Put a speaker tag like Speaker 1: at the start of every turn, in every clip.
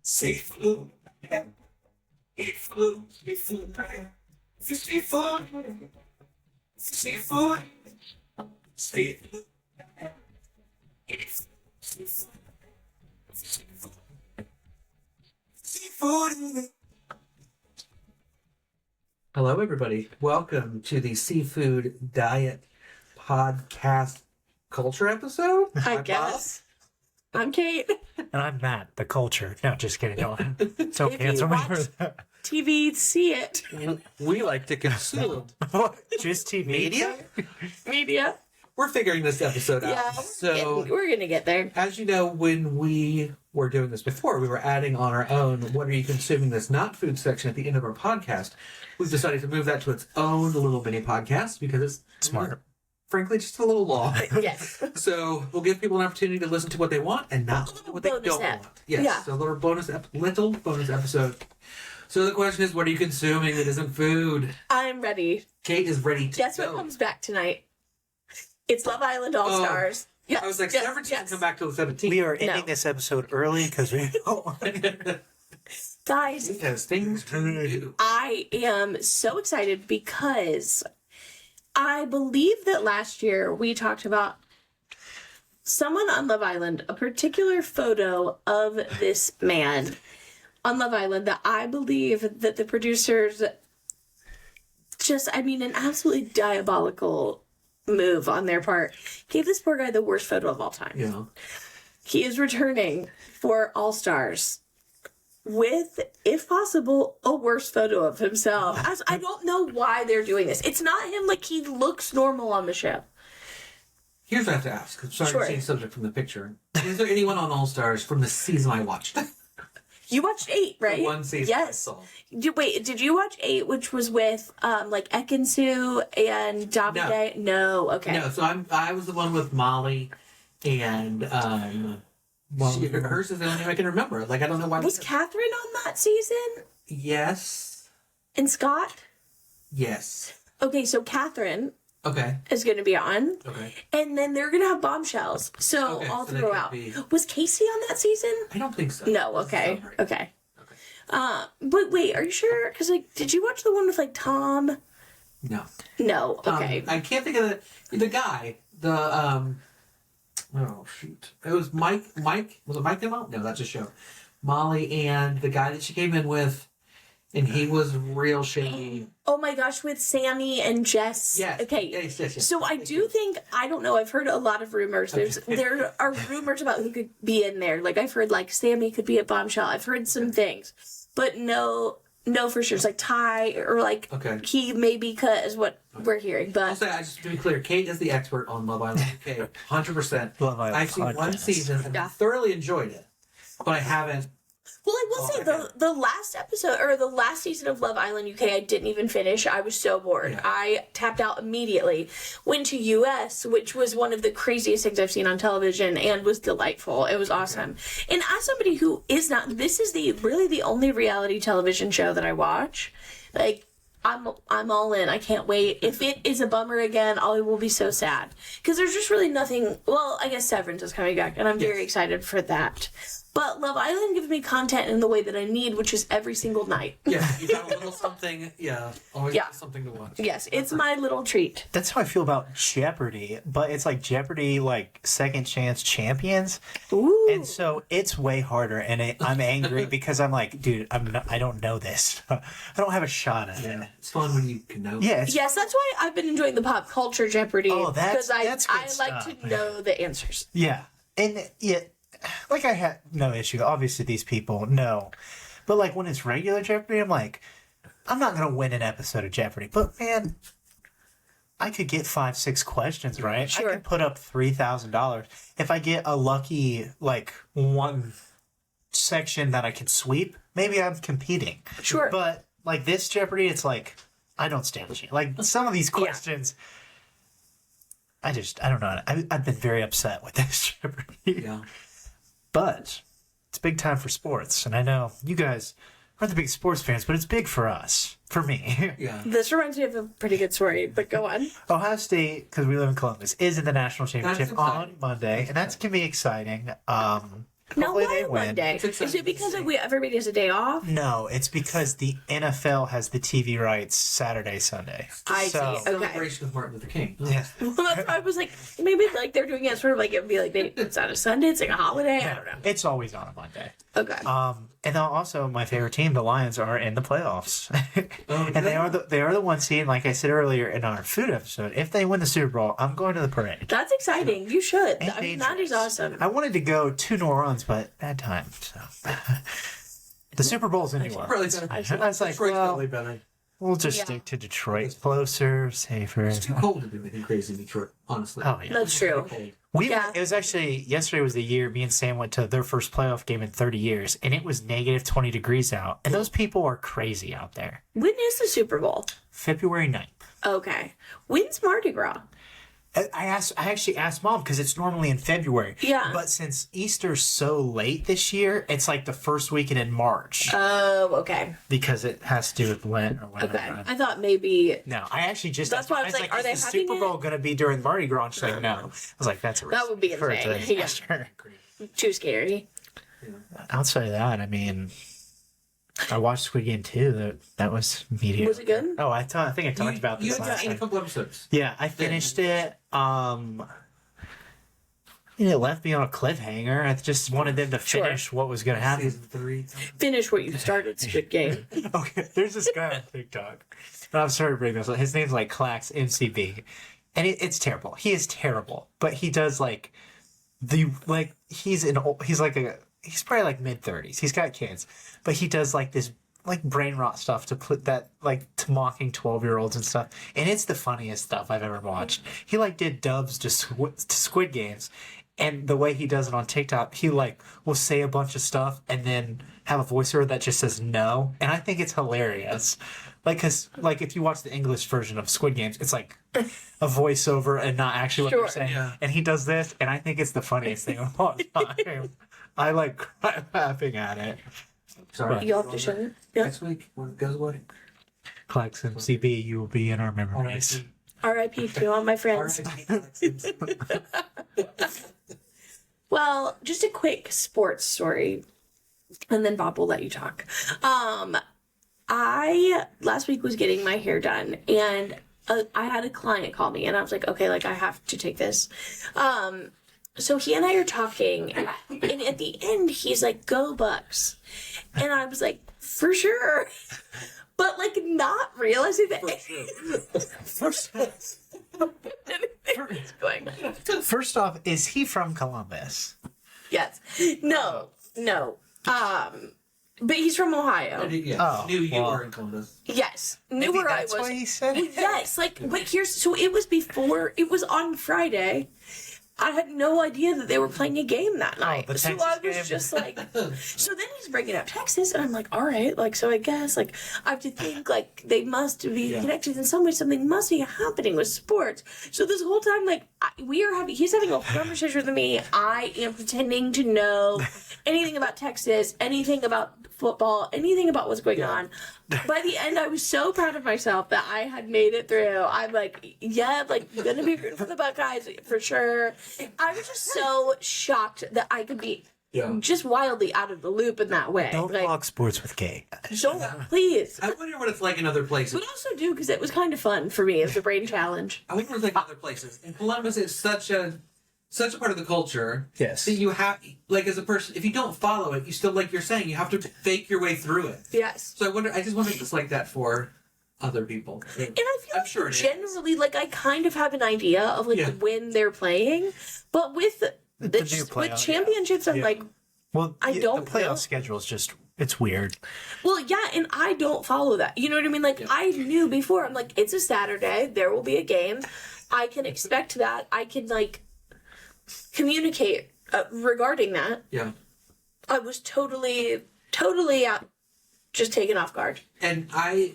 Speaker 1: Seafood. Seafood. Seafood. Seafood. Seafood. Seafood. Seafood. Hello, everybody. Welcome to the Seafood Diet Podcast Culture episode.
Speaker 2: I guess. I'm Kate.
Speaker 3: And I'm Matt, the culture. No, just kidding. Don't
Speaker 2: If
Speaker 3: cancel
Speaker 2: you
Speaker 3: me for
Speaker 2: watch
Speaker 3: that.
Speaker 2: TV, see it.
Speaker 1: We like to consume
Speaker 3: Just TV?
Speaker 1: media.
Speaker 2: Media.
Speaker 1: We're figuring this episode out.
Speaker 2: Yeah,
Speaker 1: So,
Speaker 2: we're going to get there.
Speaker 1: as you know, when we were doing this before, we were adding on our own "What are you consuming that's not food" section at the end of our podcast. We've decided to move that to its own little mini podcast because it's
Speaker 3: Smart.
Speaker 1: frankly, just a little long.
Speaker 2: Yes.
Speaker 1: So we'll give people an opportunity to listen to what they want and not listen to what they
Speaker 2: Bonus
Speaker 1: don't
Speaker 2: ep.
Speaker 1: want. Yes,
Speaker 2: Yeah.
Speaker 1: so a little bonus episode. So the question is, what are you consuming that isn't food?
Speaker 2: I'm ready.
Speaker 1: Kate is ready to
Speaker 2: Guess
Speaker 1: go.
Speaker 2: what comes back tonight? It's Love Island All
Speaker 1: Oh.
Speaker 2: Stars. Yes.
Speaker 1: I was like,
Speaker 2: yes,
Speaker 1: 17
Speaker 2: yes.
Speaker 1: come back till the 17th.
Speaker 3: We are ending
Speaker 2: No.
Speaker 3: this episode early because we don't want
Speaker 2: Guys,
Speaker 1: Because things to do.
Speaker 2: I am so excited because I believe that last year we talked about someone on Love Island, a particular photo of this man on Love Island that I believe that the producers an absolutely diabolical move on their part gave this poor guy the worst photo of all time.
Speaker 1: Yeah.
Speaker 2: He is returning for All Stars with, if possible, a worse photo of himself. As I don't know why they're doing this. It's not him. Like, he looks normal on the show.
Speaker 1: Here's what I have to ask. I'm sorry
Speaker 2: Sure.
Speaker 1: to change subject from the picture. Is there anyone on All Stars from the season I watched?
Speaker 2: You watched 8, right?
Speaker 1: The one season I
Speaker 2: Yes.
Speaker 1: saw.
Speaker 2: Did you watch 8, which was with Ekin-Su and Davide? No. Okay.
Speaker 1: No, so I was the one with Molly and hers is the only name I can remember. Like, I don't know why.
Speaker 2: Was Catherine on that season?
Speaker 1: Yes.
Speaker 2: And Scott?
Speaker 1: Yes.
Speaker 2: Okay, so Catherine
Speaker 1: Okay.
Speaker 2: is going to be on.
Speaker 1: Okay.
Speaker 2: And then they're going to have bombshells. So
Speaker 1: Okay,
Speaker 2: all
Speaker 1: so they
Speaker 2: throughout.
Speaker 1: could be-
Speaker 2: Was Casey on that season?
Speaker 1: I don't think so.
Speaker 2: No, okay.
Speaker 1: Sorry.
Speaker 2: Okay.
Speaker 1: Okay.
Speaker 2: But wait, are you sure? Because, did you watch the one with, Tom?
Speaker 1: No.
Speaker 2: No, okay.
Speaker 1: I can't think of the guy. Oh, shoot. It was Mike. Was it Mike Demo? No, that's a show. Molly and the guy that she came in with, and he was real shady.
Speaker 2: Oh my gosh, with Sammy and Jess.
Speaker 1: Yes.
Speaker 2: Okay.
Speaker 1: Yes.
Speaker 2: So I do think, I don't know, I've heard a lot of rumors. There are rumors about who could be in there. I've heard, Sammy could be at Bombshell. I've heard some things. But no for sure. It's Ty, or
Speaker 1: Okay.
Speaker 2: he maybe is what we're hearing.
Speaker 1: I'll
Speaker 2: But
Speaker 1: say, just to be clear, Kate is the expert on Love Island UK. 100%.
Speaker 3: Love Island
Speaker 1: I've seen one
Speaker 3: podcast.
Speaker 1: season and
Speaker 2: Yeah.
Speaker 1: thoroughly enjoyed it, but I haven't.
Speaker 2: Well, I will say the last episode, or the last season of Love Island UK, I didn't even finish. I was so bored.
Speaker 1: Yeah.
Speaker 2: I tapped out immediately. Went to US, which was one of the craziest things I've seen on television, and was delightful. It was awesome. And as somebody who is not, this is really the only reality television show that I watch. I'm all in. I can't wait. If it is a bummer again, I will be so sad. Because there's just really nothing. Well, I guess Severance is coming back, and I'm very excited for that. But Love Island gives me content in the way that I need, which is every single night.
Speaker 1: Yeah, you got a little something. Yeah, always
Speaker 2: Yeah.
Speaker 1: something to watch.
Speaker 2: Yes, it's my little treat.
Speaker 3: That's how I feel about Jeopardy, but it's Jeopardy, Second Chance Champions.
Speaker 2: Ooh.
Speaker 3: And so it's way harder, and I'm angry because I'm dude, I don't know this. I don't have a shot at it.
Speaker 1: Yeah, it's fun when you can know.
Speaker 3: Yeah,
Speaker 2: Yes, that's why I've been enjoying the pop culture Jeopardy.
Speaker 3: Oh, that's
Speaker 2: because
Speaker 3: good
Speaker 2: I like
Speaker 3: stuff.
Speaker 2: to know the answers.
Speaker 3: Yeah. And I had no issue. Obviously, these people know. But, when it's regular Jeopardy, I'm I'm not going to win an episode of Jeopardy. But, man, I could get 5-6 questions right.
Speaker 2: Sure.
Speaker 3: I could put up $3,000. If I get a lucky, one section that I can sweep, maybe I'm competing.
Speaker 2: Sure.
Speaker 3: But, this Jeopardy, it's I don't stand a chance. Some of these questions... I don't know. I've been very upset with this Jeopardy.
Speaker 1: Yeah.
Speaker 3: But it's big time for sports. And I know you guys aren't the big sports fans, but it's big for us. For me.
Speaker 1: Yeah.
Speaker 2: This reminds me of a pretty good story, but go on.
Speaker 3: Ohio State, because we live in Columbus, is in the national championship
Speaker 1: exciting.
Speaker 3: on Monday. And that's going to be exciting.
Speaker 2: Now,
Speaker 3: Hopefully
Speaker 2: why
Speaker 3: they
Speaker 2: a
Speaker 3: win.
Speaker 2: Monday?
Speaker 1: It's
Speaker 2: Is
Speaker 1: exciting
Speaker 2: it because
Speaker 1: to
Speaker 2: of
Speaker 1: see.
Speaker 2: everybody has a day off?
Speaker 3: No, it's because the NFL has the TV rights Saturday, Sunday.
Speaker 2: I see. Okay.
Speaker 1: Celebration of Martin Luther King.
Speaker 3: Yeah.
Speaker 2: Well, that's why I was like, maybe like they're doing it sort of like it would be like it's on a Sunday, it's like a holiday. I don't know.
Speaker 3: It's always on a Monday.
Speaker 2: Okay.
Speaker 3: And then also my favorite team, the Lions, are in the playoffs,
Speaker 1: Oh,
Speaker 3: and
Speaker 1: yeah.
Speaker 3: they are the one seed. Like I said earlier in our food episode, if they win the Super Bowl, I'm going to the parade.
Speaker 2: That's exciting. You should.
Speaker 3: Ain't
Speaker 2: I mean, that is
Speaker 3: dangerous.
Speaker 2: awesome.
Speaker 3: I wanted to go to New Orleans, but bad time. So the Super Bowl's in New
Speaker 1: Really
Speaker 3: Orleans.
Speaker 1: better.
Speaker 3: I was like,
Speaker 1: Detroit's
Speaker 3: well,
Speaker 1: probably better.
Speaker 3: we'll just
Speaker 2: Yeah.
Speaker 3: stick to Detroit. Closer, safer.
Speaker 1: It's too cold to do anything crazy in Detroit, honestly.
Speaker 3: Oh yeah.
Speaker 2: That's true.
Speaker 1: Cold.
Speaker 2: Yeah.
Speaker 3: It was actually yesterday was the year me and Sam went to their first playoff game in 30 years, and it was negative 20 degrees out, and those people are crazy out there.
Speaker 2: When is the Super Bowl?
Speaker 3: February 9th.
Speaker 2: Okay. When's Mardi Gras?
Speaker 3: I actually asked Mom because it's normally in February.
Speaker 2: Yeah.
Speaker 3: But since Easter's so late this year, it's like the first weekend in March
Speaker 2: Oh, okay.
Speaker 3: because it has to do with Lent or whatever.
Speaker 2: Okay. I thought maybe
Speaker 3: No, I actually just.
Speaker 2: That's why I was like, are
Speaker 3: is
Speaker 2: they
Speaker 3: the
Speaker 2: having
Speaker 3: Super Bowl going to be during Mardi Gras? And she's like, no. I was like, that's a risk.
Speaker 2: That would be
Speaker 3: for it to-
Speaker 2: insane. Yeah.
Speaker 3: Sure.
Speaker 2: too scary.
Speaker 3: Outside of that, I mean, I watched Squid Game 2. That was mediocre.
Speaker 2: Was it good?
Speaker 3: Oh, I think I talked about
Speaker 1: You
Speaker 3: this
Speaker 1: had
Speaker 3: last
Speaker 1: seen a
Speaker 3: time.
Speaker 1: couple episodes.
Speaker 3: Yeah, I finished it. It left me on a cliffhanger. I just wanted them to
Speaker 2: Sure.
Speaker 3: finish what was going to happen.
Speaker 1: Season 3.
Speaker 2: Finish what you started, Squid Game.
Speaker 3: Okay, there's this guy on TikTok. And I'm sorry to bring this up. His name's like Clax MCB. And it's terrible. He is terrible. But he does like he's probably like mid-30s. He's got kids. But he does like this like brain rot stuff to put that like to mocking 12-year-olds and stuff. And it's the funniest stuff I've ever watched. He like did dubs to Squid Games. And the way he does it on TikTok, he like will say a bunch of stuff and then have a voiceover that just says no. And I think it's hilarious. Like, cause like if you watch the English version of Squid Games, it's like a voiceover and not actually what they're
Speaker 2: Sure.
Speaker 3: saying.
Speaker 1: Yeah.
Speaker 3: And he does this, and I think it's the funniest thing of all time. I like cry laughing at it.
Speaker 1: Sorry.
Speaker 2: You'll have to show me. Yeah.
Speaker 1: Next week when it goes away.
Speaker 3: Clax MCB, you will be in our memories.
Speaker 2: R.I.P. to all my friends. Well, just a quick sports story, and then Bob will let you talk. I last week was getting my hair done, and I had a client call me, and I was like, okay, like I have to take this. So he and I are talking, and at the end, he's like, "Go Bucks," and I was like, "For sure," but like not realizing that.
Speaker 3: First off, is he from Columbus?
Speaker 2: Yes. No. But he's from Ohio.
Speaker 1: Yeah.
Speaker 3: Oh,
Speaker 1: Knew you
Speaker 3: well.
Speaker 1: were in Columbus.
Speaker 2: Yes. Knew
Speaker 3: Maybe
Speaker 2: where I
Speaker 3: that's
Speaker 2: was.
Speaker 3: why he said it.
Speaker 2: Yes, like, but here's, so it was on Friday. I had no idea that they were playing a game that night.
Speaker 3: the
Speaker 2: So
Speaker 3: Texas
Speaker 2: I was
Speaker 3: game.
Speaker 2: just like, so then he's bringing up Texas, and I'm like, all right, like, so I guess, like, I have to think, like, they must be connected in some way. Something must be happening with sports. So this whole time, like, he's having a conversation with me. I am pretending to know anything about Texas, anything about football, anything about what's going on. By the end, I was so proud of myself that I had made it through. I'm like, yeah, like, gonna be rooting for the Buckeyes for sure. I was just so shocked that I could be just wildly out of the loop in that way.
Speaker 3: Don't
Speaker 2: like,
Speaker 3: talk sports with Kate.
Speaker 2: don't, please.
Speaker 1: I wonder what it's like in other places.
Speaker 2: But also do, because it was kind of fun for me as a brain challenge.
Speaker 1: I wonder what it's like in other places. In Columbus, it's such a part of the culture.
Speaker 3: Yes.
Speaker 1: That you have, like, as a person, if you don't follow it, you still, like you're saying, you have to fake your way through it.
Speaker 2: Yes.
Speaker 1: So I just wonder if it's like that for other people.
Speaker 2: And I feel
Speaker 1: I'm
Speaker 2: like
Speaker 1: sure it is.
Speaker 2: generally, like, I kind of have an idea of, like, when they're playing. But with
Speaker 3: new
Speaker 2: with
Speaker 3: playoff,
Speaker 2: championships, I'm like,
Speaker 3: Well,
Speaker 2: I don't
Speaker 3: The playoff
Speaker 2: know.
Speaker 3: schedule is just, it's weird.
Speaker 2: well, yeah, and I don't follow that. You know what I mean? Like, I knew before. I'm like, it's a Saturday. There will be a game. I can expect that. I can, like, communicate regarding that.
Speaker 1: Yeah.
Speaker 2: I was totally out, just taken off guard.
Speaker 1: And I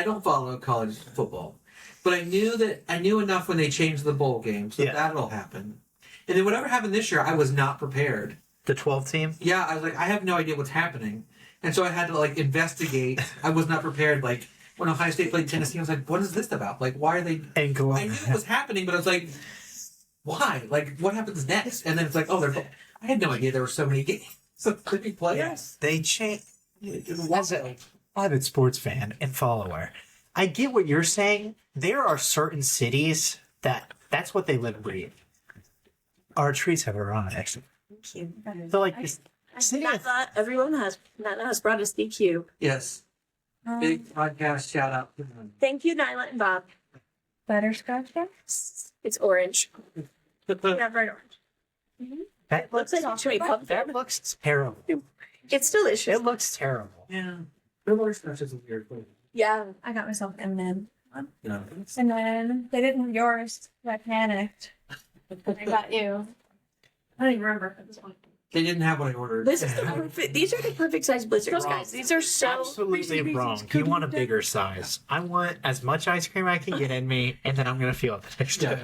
Speaker 1: don't follow college football, but I knew enough when they changed the bowl game, so that'll happen. And then whatever happened this year, I was not prepared.
Speaker 3: The 12 team?
Speaker 1: Yeah, I was like, I have no idea what's happening, and so I had to like investigate. I was not prepared. Like when Ohio State played Tennessee, I was like, what is this about? Like, why are they?
Speaker 3: And
Speaker 1: I knew it was happening, but I was like, why? Like, what happens next? And then it's like, oh, I had no idea there were so many games that could be played.
Speaker 2: Yes.
Speaker 3: They change. As a avid sports fan and follower, I get what you're saying. There are certain cities that's what they live and breathe. Our trees have arrived. Actually,
Speaker 2: Thank you.
Speaker 3: so like this city.
Speaker 2: Everyone has brought us DQ.
Speaker 1: Yes. Big podcast shout out to them.
Speaker 2: Thank you, Nila and Bob.
Speaker 4: Butterscotch bar?
Speaker 2: It's orange. Yeah, bright orange.
Speaker 3: That
Speaker 2: Looks like actually
Speaker 3: that looks terrible.
Speaker 2: It's delicious.
Speaker 3: It looks terrible.
Speaker 1: Yeah. The butterscotch is a weird flavor.
Speaker 2: Yeah.
Speaker 4: I got myself M&M.
Speaker 1: Yeah.
Speaker 4: And then they didn't have yours. So I panicked. I got you. I don't even remember if it was one.
Speaker 1: They didn't have what I ordered.
Speaker 2: This is the perfect. These are the perfect size blizzards, guys. These are so
Speaker 3: Absolutely wrong. You want a bigger size. I want as much ice cream I can get in me, and then I'm gonna feel it the next day.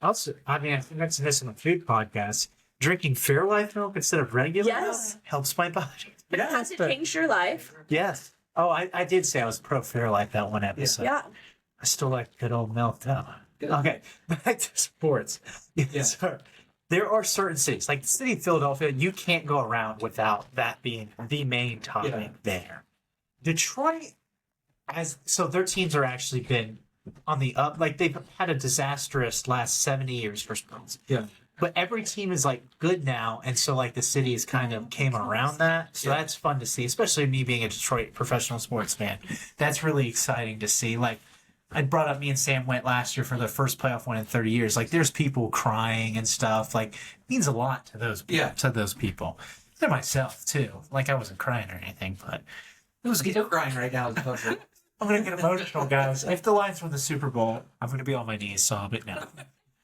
Speaker 3: Also, I mean, I think that's this in a food podcast. Drinking Fairlife milk instead of regular
Speaker 2: Yes.
Speaker 3: milk helps my body.
Speaker 2: But has it changed your life?
Speaker 3: Yes. Oh, I did say I was pro Fairlife that one episode.
Speaker 2: Yeah.
Speaker 3: I still like good old milk though. Okay, back to sports.
Speaker 1: Yeah.
Speaker 3: So, there are certain cities, like the city of Philadelphia, you can't go around without that being the main topic there. Detroit, so their teams are actually been on the up. Like they've had a disastrous last 70 years for sports.
Speaker 1: Yeah.
Speaker 3: But every team is like good now, and so like the city has kind of came around that. So that's fun to see, especially me being a Detroit professional sports fan. That's really exciting to see. Like I brought up, me and Sam went last year for the first playoff win in 30 years. Like there's people crying and stuff. Like it means a lot to those people. To myself too. Like I wasn't crying or anything, but it was
Speaker 1: You're crying right now.
Speaker 3: I'm gonna get emotional, guys. If the Lions win the Super Bowl, I'm gonna be on my knees sobbing now.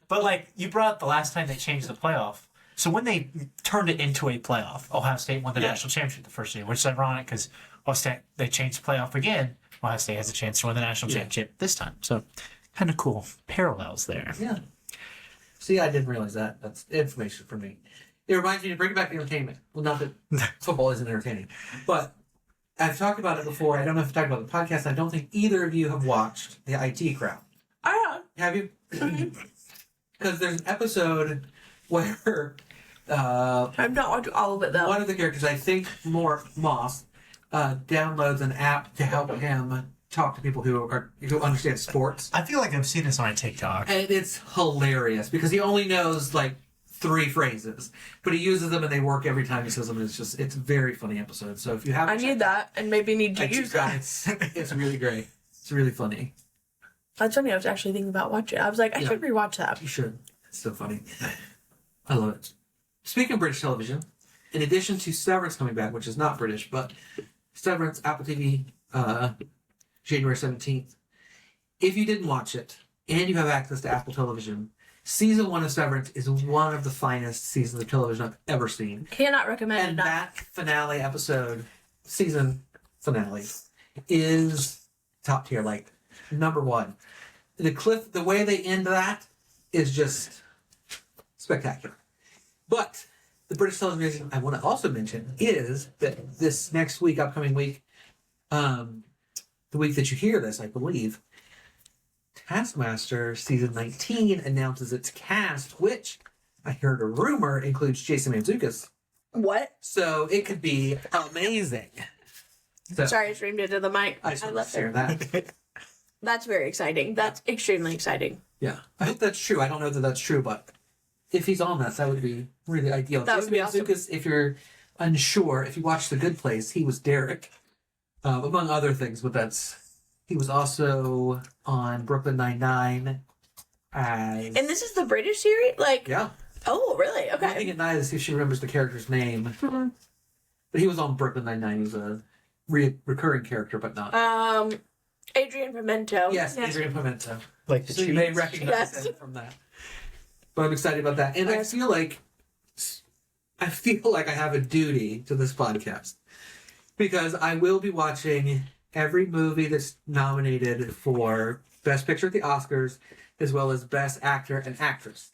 Speaker 3: But like you brought up the last time they changed the playoff. So when they turned it into a playoff, Ohio State won the national championship the first year, which is ironic because Ohio State, they changed the playoff again. Ohio State has a chance to win the national championship this time. So kind of cool parallels there.
Speaker 1: Yeah. See, I didn't realize that. That's information for me. It reminds me to bring back entertainment. Well, not that football isn't entertaining, but I've talked about it before. I don't know if I've talked about the podcast. I don't think either of you have watched the IT Crowd. Have you? Because there's an episode where
Speaker 2: I've not watched all of it though.
Speaker 1: one of the characters, I think Moss, downloads an app to help him talk to people who understand sports.
Speaker 3: I feel like I've seen this on TikTok.
Speaker 1: And it's hilarious because he only knows like 3 phrases, but he uses them and they work every time he says them. And it's a very funny episode. So if you haven't,
Speaker 2: I need that and maybe need to use that.
Speaker 1: It's really great. It's really funny.
Speaker 2: That's something I was actually thinking about watching. I was like, I should rewatch that.
Speaker 1: You should. It's so funny. I love it. Speaking of British television, in addition to Severance coming back, which is not British, but Severance, Apple TV, January 17th. If you didn't watch it and you have access to Apple Television, season 1 of Severance is one of the finest seasons of television I've ever seen.
Speaker 2: Cannot recommend it
Speaker 1: And
Speaker 2: enough.
Speaker 1: that finale episode, season finale, is top tier, like number 1. The way they end that is just spectacular. But the British television I want to also mention is that this next week, upcoming week, the week that you hear this, I believe, Taskmaster season 19 announces its cast, which I heard a rumor includes Jason Mantzoukas.
Speaker 2: What?
Speaker 1: So it could be amazing. So,
Speaker 2: Sorry, I screamed into the mic.
Speaker 1: I just
Speaker 2: I
Speaker 1: want
Speaker 2: love
Speaker 1: to share
Speaker 2: it.
Speaker 1: that.
Speaker 2: That's very exciting. That's extremely exciting.
Speaker 1: Yeah, I hope that's true. I don't know that that's true, but if he's on that would be really ideal.
Speaker 2: That would be
Speaker 1: Jason Mantzoukas, if you're unsure, if you watch The Good Place, he was Derek, among other things. But he was also on Brooklyn Nine-Nine.
Speaker 2: And this is the British series? Like,
Speaker 1: Yeah.
Speaker 2: oh, really?
Speaker 1: I'm looking
Speaker 2: Okay.
Speaker 1: at Naya to see if she remembers the character's name. But he was on Brooklyn Nine-Nine. He was a recurring character, but not.
Speaker 2: Adrian Pimento.
Speaker 1: Yes, Adrian Pimento.
Speaker 3: Like the
Speaker 1: So you may
Speaker 3: cheese.
Speaker 1: recognize
Speaker 2: Yes.
Speaker 1: him from that. But I'm excited about that. And I feel like I have a duty to this podcast. Because I will be watching every movie that's nominated for Best Picture at the Oscars, as well as Best Actor and Actress.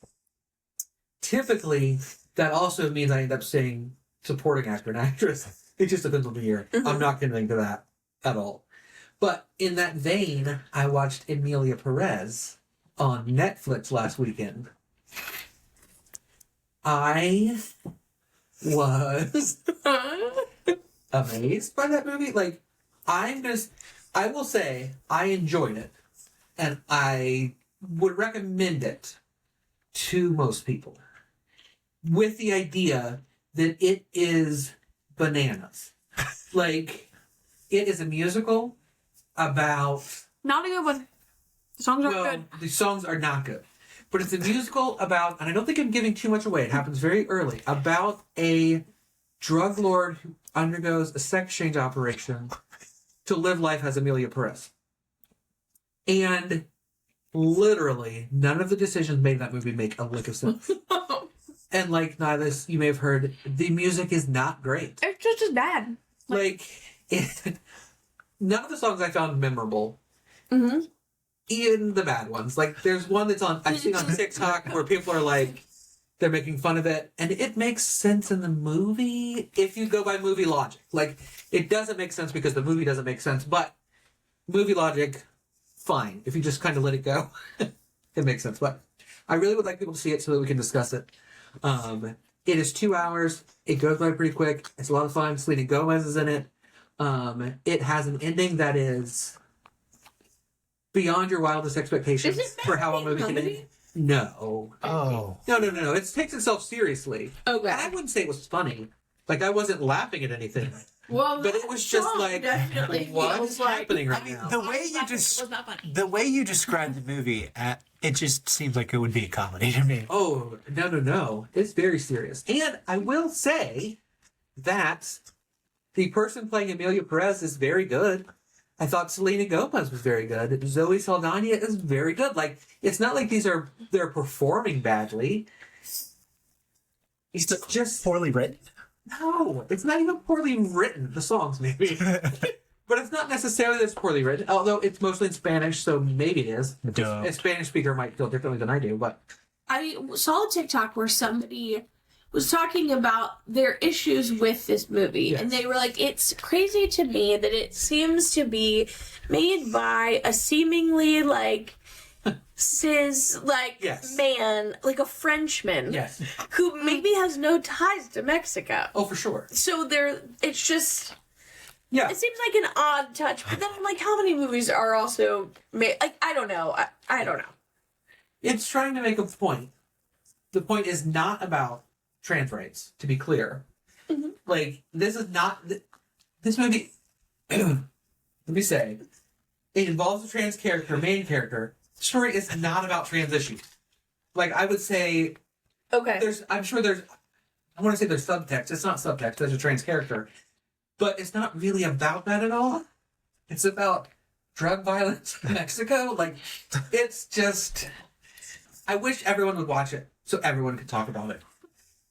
Speaker 1: Typically, that also means I end up saying supporting actor and actress. It just depends on the year. I'm not committing to that at all. But in that vein, I watched Emilia Perez on Netflix last weekend. I was amazed by that movie. Like, I will say I enjoyed it, and I would recommend it to most people with the idea that it is bananas. Like, it is a musical about...
Speaker 2: Not a good one. The songs aren't
Speaker 1: Well,
Speaker 2: good.
Speaker 1: the songs are not good. But it's a musical about, and I don't think I'm giving too much away, it happens very early, about a drug lord who undergoes a sex change operation to live life as Amelia Perez. And literally, none of the decisions made in that movie make a lick of sense. And like Nihilus, you may have heard, the music is not great.
Speaker 2: It's just as bad.
Speaker 1: None of the songs I found memorable.
Speaker 2: Mm-hmm.
Speaker 1: Even the bad ones. Like, there's one that's I've seen on TikTok where people are like, they're making fun of it, and it makes sense in the movie if you go by movie logic. Like, it doesn't make sense because the movie doesn't make sense, but movie logic, fine. If you just kind of let it go, it makes sense. But I really would like people to see it so that we can discuss it. It is 2 hours. It goes by pretty quick. It's a lot of fun. Selena Gomez is in it. It has an ending that is beyond your wildest expectations for how a movie can end. No.
Speaker 3: Oh.
Speaker 1: No. It takes itself seriously.
Speaker 2: Okay.
Speaker 1: And I wouldn't say it was funny. Like, I wasn't laughing at anything.
Speaker 2: Well,
Speaker 1: But it was just like, what is happening right now?
Speaker 3: The way you the way you described the movie, it just seems like it would be a comedy to me.
Speaker 1: Oh, no. It's very serious. And I will say that the person playing Amelia Perez is very good. I thought Selena Gomez was very good. Zoe Saldana is very good. Like, it's not like they're performing badly. It's just
Speaker 3: Poorly written.
Speaker 1: no. It's not even poorly written. The songs maybe, but it's not necessarily that it's poorly written. Although it's mostly in Spanish, so maybe it is.
Speaker 3: Duh.
Speaker 1: A Spanish speaker might feel differently than I do, but
Speaker 2: I saw a TikTok where somebody was talking about their issues with this movie,
Speaker 1: Yes.
Speaker 2: and they were like, it's crazy to me that it seems to be made by a seemingly like cis
Speaker 1: Yes.
Speaker 2: man, like a Frenchman,
Speaker 1: yes.
Speaker 2: who maybe has no ties to Mexico.
Speaker 1: Oh, for sure.
Speaker 2: So it's just,
Speaker 1: Yeah.
Speaker 2: it seems like an odd touch, but then I'm like, how many movies are also made? Like, I don't know. I don't know.
Speaker 1: It's trying to make a point. The point is not about trans rights, to be clear.
Speaker 2: Mhm.
Speaker 1: Like, this is not... This movie... let me say. It involves a trans character, main character. The story is not about trans issues. Like, I would say...
Speaker 2: Okay.
Speaker 1: I'm sure there's... I want to say there's subtext. It's not subtext. There's a trans character. But it's not really about that at all. It's about drug violence in Mexico. Like, it's just... I wish everyone would watch it so everyone could talk about it.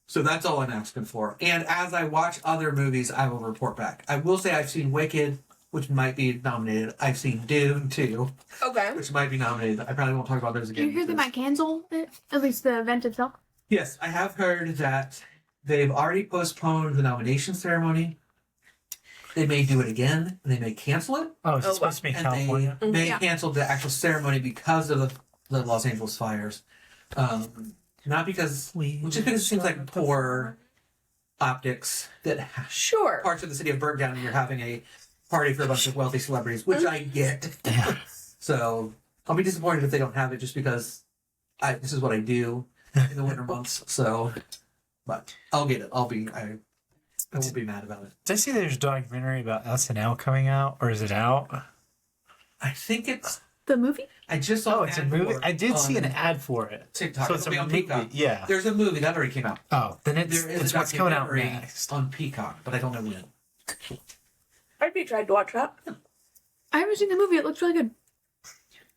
Speaker 1: So that's all I'm asking for. And as I watch other movies, I will report back. I will say I've seen Wicked, which might be nominated. I've seen Dune, too,
Speaker 2: Okay.
Speaker 1: which might be nominated. I probably won't talk about those
Speaker 4: Do
Speaker 1: again.
Speaker 4: you hear they
Speaker 1: because-
Speaker 4: might cancel it? At least the event itself?
Speaker 1: Yes, I have heard that they've already postponed the nomination ceremony. They may do it again, and they may cancel it.
Speaker 3: Oh, is it
Speaker 2: Oh,
Speaker 3: supposed to be in
Speaker 1: And
Speaker 3: California?
Speaker 1: they
Speaker 4: Yeah.
Speaker 1: canceled the actual ceremony because of the Los Angeles fires. Not because, which is because it seems like poor optics that
Speaker 2: Sure.
Speaker 1: parts of the city have burnt down and you're having a party for a bunch of wealthy celebrities, which I get.
Speaker 3: Yeah.
Speaker 1: So I'll be disappointed if they don't have it just because this is what I do in the winter months. So, but I'll get it. I won't be mad about it.
Speaker 3: Did I see there's a documentary about SNL coming out, or is it out?
Speaker 1: I think it's.
Speaker 4: The movie?
Speaker 1: I just saw.
Speaker 3: Oh,
Speaker 1: an
Speaker 3: it's a
Speaker 1: ad
Speaker 3: movie.
Speaker 1: for it
Speaker 3: I did see
Speaker 1: on
Speaker 3: an ad for it.
Speaker 1: TikTok.
Speaker 3: So it's
Speaker 1: It'll be
Speaker 3: a
Speaker 1: on
Speaker 3: movie.
Speaker 1: Peacock.
Speaker 3: Yeah.
Speaker 1: There's a movie that already came out.
Speaker 3: Oh, then
Speaker 1: There is
Speaker 3: it's
Speaker 1: a
Speaker 3: what's coming out
Speaker 1: documentary
Speaker 3: next.
Speaker 1: on Peacock, but I don't know when.
Speaker 2: I'd be tried to watch that.
Speaker 4: I haven't seen the movie. It looks really good.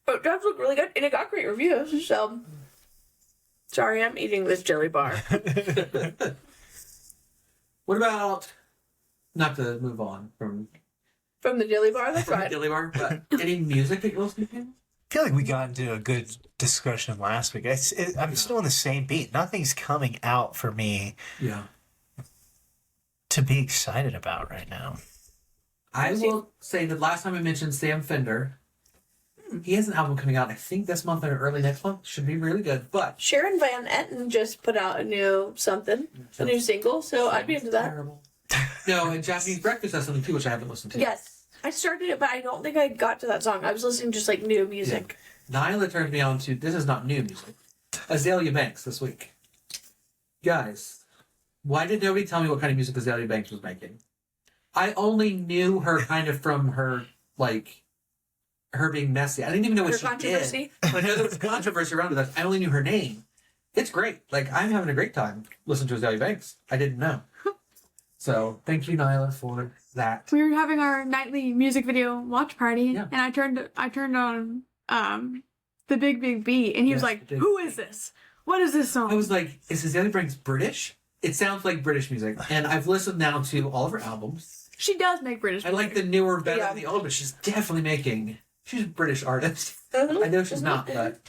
Speaker 2: Oh, it does look really good, and it got great reviews. So, sorry, I'm eating this jelly bar.
Speaker 1: What about, not to move on from
Speaker 2: From the jelly bar, that's
Speaker 1: the
Speaker 2: right.
Speaker 1: Dilly Bar, but any music that you're listening to?
Speaker 3: I feel like we got into a good discussion last week. I'm still on the same beat. Nothing's coming out for me
Speaker 1: Yeah.
Speaker 3: to be excited about right now.
Speaker 1: I will say that last time I mentioned Sam Fender, He has an album coming out, I think this month or early next month. Should be really good. But
Speaker 2: Sharon Van Etten just put out a new single, so I'd be into that.
Speaker 1: terrible. No, and Japanese Breakfast has something too, which I haven't listened to.
Speaker 2: Yes. I started it, but I don't think I got to that song. I was listening to just like new music.
Speaker 1: Nyla turned me on to, this is not new music, Azalea Banks this week. Guys, why did nobody tell me what kind of music Azalea Banks was making? I only knew her kind of from her, like, her being messy. I didn't even know what
Speaker 2: Her
Speaker 1: she
Speaker 2: controversy?
Speaker 1: did. I know there was controversy around that. I only knew her name. It's great. Like, I'm having a great time listening to Azalea Banks. I didn't know. So, thank you, Nyla, for that.
Speaker 5: We were having our nightly music video watch party,
Speaker 1: Yeah.
Speaker 5: and I turned on the Big Beat, and he was
Speaker 1: Yes,
Speaker 5: like,
Speaker 1: the Big
Speaker 5: "Who is this? What is this song?"
Speaker 1: I was like, is Azalea Banks British? It sounds like British music. And I've listened now to all of her albums.
Speaker 5: She does make British
Speaker 1: I
Speaker 5: music.
Speaker 1: like the newer better
Speaker 2: Yeah.
Speaker 1: than the old, but she's definitely making. She's a British artist.
Speaker 2: Mhm.
Speaker 1: I know she's not, but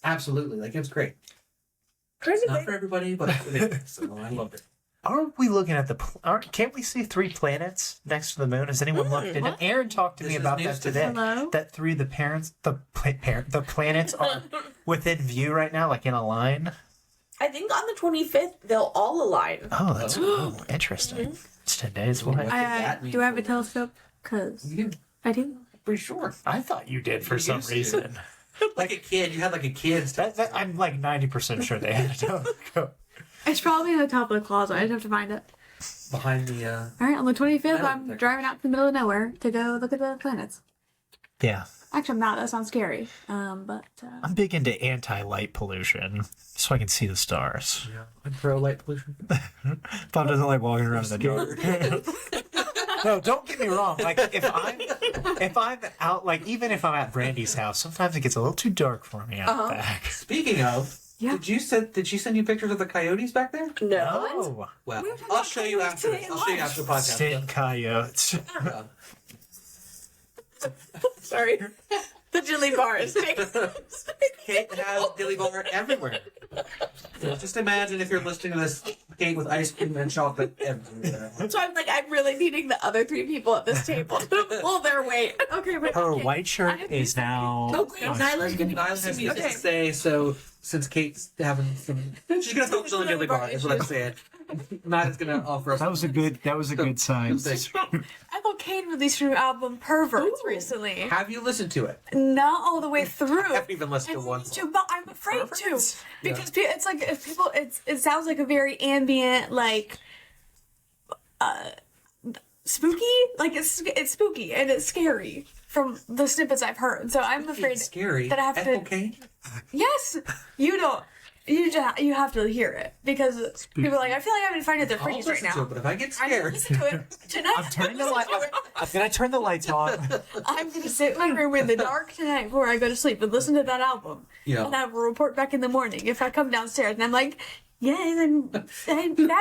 Speaker 1: absolutely, like it's great.
Speaker 2: Crazy
Speaker 1: Not
Speaker 2: thing.
Speaker 1: for everybody, but it's good. So I loved it.
Speaker 3: Aren't we looking at can't we see 3 planets next to the moon? Has anyone looked at it?
Speaker 5: what?
Speaker 3: Aaron talked to
Speaker 1: This
Speaker 3: me
Speaker 1: is
Speaker 3: about
Speaker 1: news
Speaker 3: that
Speaker 1: to me.
Speaker 3: today.
Speaker 5: Hello?
Speaker 3: That 3 of the planets are within view right now, like in a line.
Speaker 2: I think on the 25th they'll all align.
Speaker 3: Oh, that's interesting. It's 10 days away.
Speaker 1: What did that mean
Speaker 5: Do I have a
Speaker 1: for-
Speaker 5: telescope? Cause
Speaker 1: You do.
Speaker 5: I do.
Speaker 1: Pretty sure.
Speaker 3: I thought you did for
Speaker 1: You
Speaker 3: some
Speaker 1: used to.
Speaker 3: reason.
Speaker 1: Like a kid, you had like a kid's.
Speaker 3: I'm like 90% sure they had a telescope.
Speaker 5: It's probably in the top of the closet. I just have to find it.
Speaker 1: Behind the.
Speaker 5: All right, on the 25th,
Speaker 1: Metal
Speaker 5: I'm
Speaker 1: detector.
Speaker 5: driving out to the middle of nowhere to go look at the planets.
Speaker 3: Yeah.
Speaker 5: Actually, I'm not. That sounds scary. But
Speaker 3: I'm big into anti-light pollution, so I can see the stars.
Speaker 1: I'm pro light pollution.
Speaker 3: Bob doesn't like walking around in the dark. No, don't get me wrong. Like if I'm out, like even if I'm at Brandy's house, sometimes it gets a little too dark for me out back.
Speaker 1: Speaking of,
Speaker 5: Yeah.
Speaker 1: did she send you pictures of the coyotes back there?
Speaker 2: No.
Speaker 3: Oh,
Speaker 1: Well,
Speaker 2: We were talking
Speaker 1: I'll
Speaker 2: about
Speaker 1: show you
Speaker 2: coyotes
Speaker 1: after.
Speaker 2: today at
Speaker 1: I'll show you
Speaker 2: lunch.
Speaker 1: after the podcast.
Speaker 3: sin coyotes.
Speaker 1: Yeah.
Speaker 2: Sorry. The jelly bars.
Speaker 1: Kate has dilly bar everywhere. So just imagine if you're listening to this cake with ice cream and chocolate everywhere.
Speaker 2: So I'm like, I'm really needing the other 3 people at this table to pull their weight.
Speaker 5: okay, but
Speaker 3: Her
Speaker 5: okay.
Speaker 3: white shirt is now.
Speaker 2: Oh, great. Nyla's gonna
Speaker 1: Nyla has
Speaker 2: see
Speaker 1: music
Speaker 2: music.
Speaker 1: to say, so since Kate's having some, she's gonna focus on the dilly bar. Is what I'm saying. Nyla's gonna offer us.
Speaker 3: That was a good sign.
Speaker 5: I thought Kane released her new album Perverts
Speaker 2: Ooh.
Speaker 5: recently.
Speaker 1: Have you listened to it?
Speaker 5: Not all the way through.
Speaker 1: I haven't even listened
Speaker 5: I
Speaker 1: to one.
Speaker 5: need to, but I'm afraid to
Speaker 1: Perverts?
Speaker 5: because it's like if people. It sounds like a very ambient, like spooky. Like it's spooky and it's scary from the snippets I've heard. So I'm afraid
Speaker 1: It's scary.
Speaker 5: that I have
Speaker 1: Ethel
Speaker 5: to.
Speaker 1: Kate?
Speaker 5: Yes, you don't. You have to hear it because people are like, I feel like I'm in front of their
Speaker 1: I'll
Speaker 5: fridges right
Speaker 1: listen to
Speaker 5: now.
Speaker 1: it, but if I get
Speaker 5: I'm gonna
Speaker 1: scared,
Speaker 5: listen to it tonight.
Speaker 3: I'm turning the light. I'm gonna turn the lights on.
Speaker 5: I'm gonna sit in my room in the dark tonight before I go to sleep and listen to that album.
Speaker 1: Yeah.
Speaker 5: And I will report back in the morning if I come downstairs and I'm like, yeah, and that